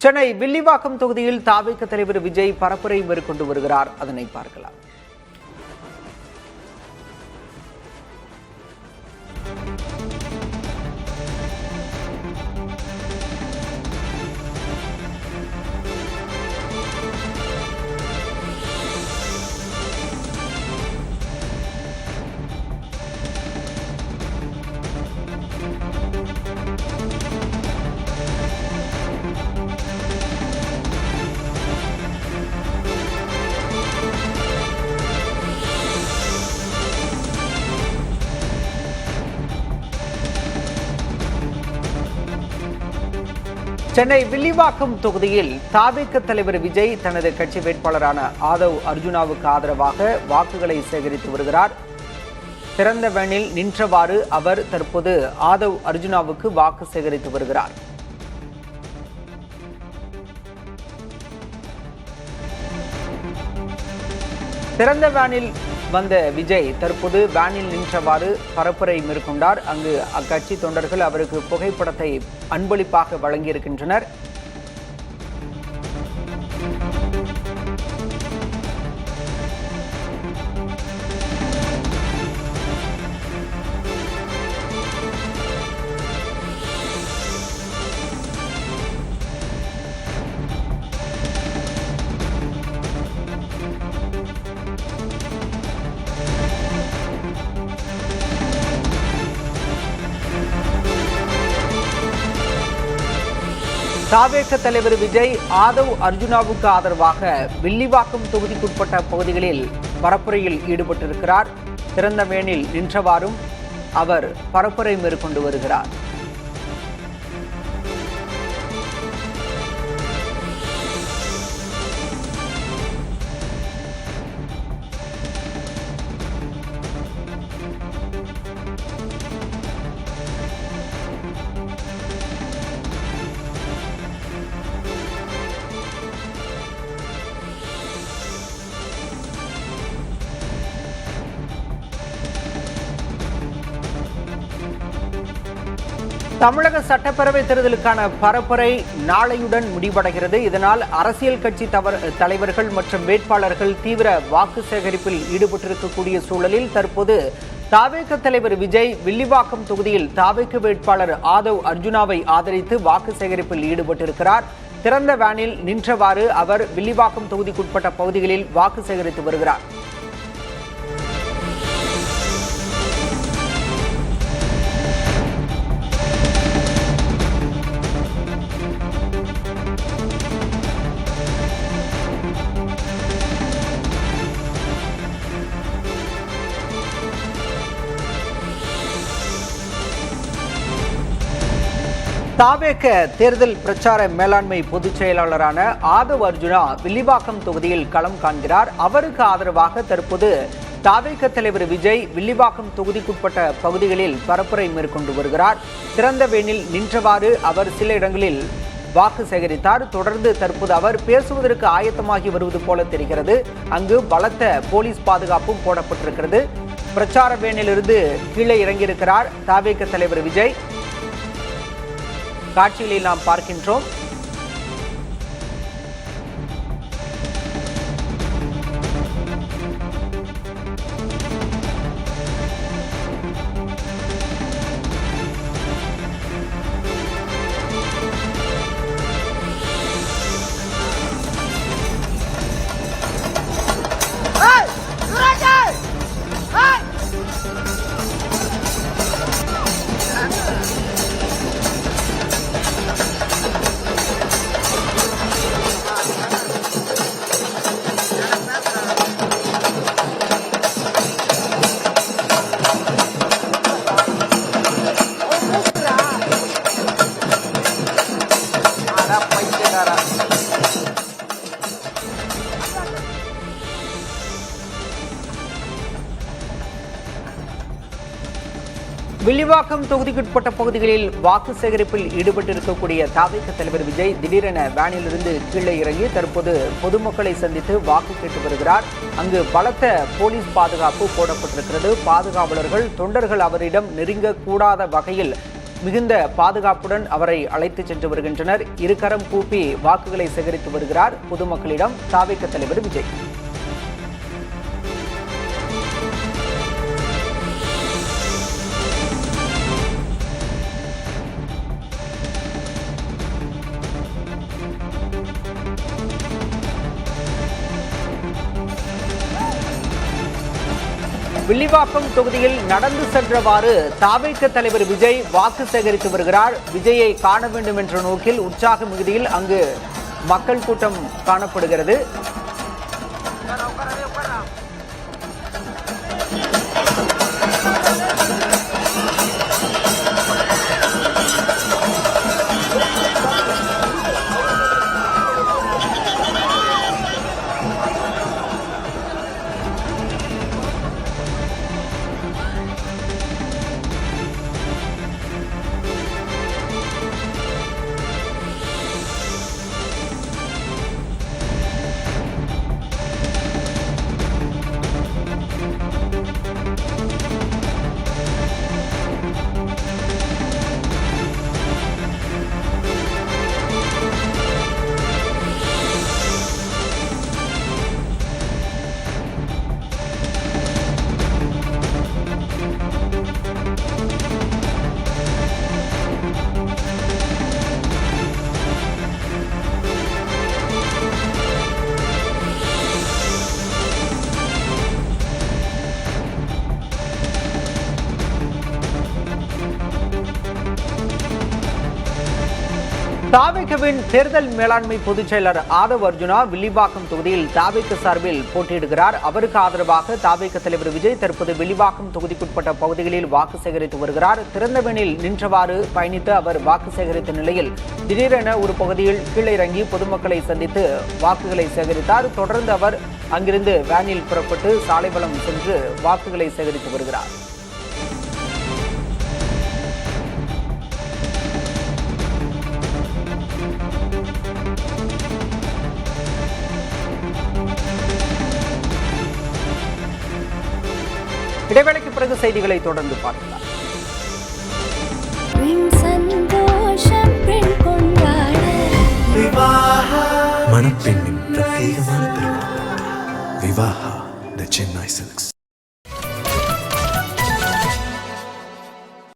சென்னை வில்லிவாக்கம் தொகுதியில் தாவேக தலைவர் விஜய் பரப்புரை மேற்கொண்டு வருகிறார். அதனை பார்க்கலாம். சென்னை வில்லிவாக்கம் தொகுதியில் தாவேக தலைவர் விஜய் தனது கட்சி வேட்பாளரான ஆதவ் அர்ஜுனாவுக்கு ஆதரவாக வாக்குகளை சேகரித்து வருகிறார். திறந்த வேனில் நின்றவாறு அவர் தற்போது ஆதவ் அர்ஜுனாவுக்கு வாக்கு சேகரித்து வருகிறார். திறந்த வேனில் வந்த விஜய் தற்போது வேனில் நின்றவாறு பரப்புரை மேற்கொண்டார். அங்கு அக்கட்சி தொண்டர்கள் அவருக்கு புகைப்படத்தை அன்பளிப்பாக வழங்கியிருக்கின்றனர். தாவேக தலைவர் விஜய் ஆதவ் அர்ஜுனாவுக்கு ஆதரவாக வில்லிவாக்கம் தொகுதிக்குட்பட்ட பகுதிகளில் பரப்புரையில் ஈடுபட்டிருக்கிறார். திறந்த வேனில் நின்றவாறும் அவர் பரப்புரை மேற்கொண்டு வருகிறார். தமிழக சட்டப்பேரவை தேர்தலுக்கான பரப்புரை நாளையுடன் முடிவடைகிறது. இதனால் அரசியல் கட்சி தலைவர்கள் மற்றும் வேட்பாளர்கள் தீவிர வாக்கு சேகரிப்பில் ஈடுபட்டிருக்கக்கூடிய சூழலில் தற்போது தாவேக தலைவர் விஜய் வில்லிவாக்கம் தொகுதியில் தாவேக வேட்பாளர் ஆதவ் அர்ஜுனாவை ஆதரித்து வாக்கு சேகரிப்பில் ஈடுபட்டிருக்கிறார். திறந்த வேனில் நின்றவாறு அவர் வில்லிவாக்கம் தொகுதிக்குட்பட்ட பகுதிகளில் வாக்கு சேகரித்து வருகிறார். தாவேக தேர்தல் பிரச்சார மேலாண்மை பொதுச் செயலாளரான ஆதவ் அர்ஜுனா வில்லிவாக்கம் தொகுதியில் களம் காண்கிறார். அவருக்கு ஆதரவாக தற்போது தாவேக தலைவர் விஜய் வில்லிவாக்கம் தொகுதிக்குட்பட்ட பகுதிகளில் பரப்புரை மேற்கொண்டு வருகிறார். திறந்த வேனில் நின்றவாறு அவர் சில இடங்களில் வாக்கு சேகரித்தார். தொடர்ந்து தற்போது அவர் பேசுவதற்கு ஆயத்தமாகி வருவது போல தெரிகிறது. அங்கு பலத்த போலீஸ் பாதுகாப்பும் போடப்பட்டிருக்கிறது. பிரச்சார வேனிலிருந்து கீழே இறங்கியிருக்கிறார் தாவேக தலைவர் விஜய். காட்சிகளில் நாம் பார்க்கின்றோம். வில்லிவாக்கம் தொகுதிக்குட்பட்ட பகுதிகளில் வாக்கு சேகரிப்பில் ஈடுபட்டிருக்கக்கூடிய தாவேக தலைவர் விஜய் திடீரென வேனிலிருந்து கீழே இறங்கி தற்போது பொதுமக்களை சந்தித்து வாக்கு கேட்டு வருகிறார். அங்கு பலத்த போலீஸ் பாதுகாப்பு போடப்பட்டிருக்கிறது. பாதுகாவலர்கள் தொண்டர்கள் அவரிடம் நெருங்க கூடாத வகையில் மிகுந்த பாதுகாப்புடன் அவரை அழைத்து சென்று வருகின்றனர். இருகரம் கூப்பி வாக்குகளை சேகரித்து வருகிறார் பொதுமக்களிடம் தாவேக தலைவர் விஜய். வில்லிவாக்கம் தொகுதியில் நடந்து சென்றவாறு தாவேக தலைவர் விஜய் வாக்கு சேகரித்து வருகிறார். விஜயை காண வேண்டும் என்ற நோக்கில் உற்சாக மிகுதியில் அங்கு மக்கள் கூட்டம் காணப்படுகிறது. தாவேகவின் தேர்தல் மேலாண்மை பொதுச் செயலர் ஆதவ் அர்ஜுனா வில்லிவாக்கம் தொகுதியில் தாவேக சார்பில் போட்டியிடுகிறார். அவருக்கு ஆதரவாக தாவேக தலைவர் விஜய் தற்போது வில்லிவாக்கம் தொகுதிக்குட்பட்ட பகுதிகளில் வாக்கு சேகரித்து வருகிறார். திறந்தவெளியில் நின்றவாறு பயணித்து அவர் வாக்கு சேகரித்த நிலையில் திடீரென ஒரு பகுதியில் கீழே இறங்கி பொதுமக்களை சந்தித்து வாக்குகளை சேகரித்தார். தொடர்ந்து அவர் அங்கிருந்து வேனில் புறப்பட்டு சாலைவலம் சென்று வாக்குகளை சேகரித்து வருகிறார். இடைவேளைக்கு பிறகு செய்திகளை தொடர்ந்து பார்க்கலாம்.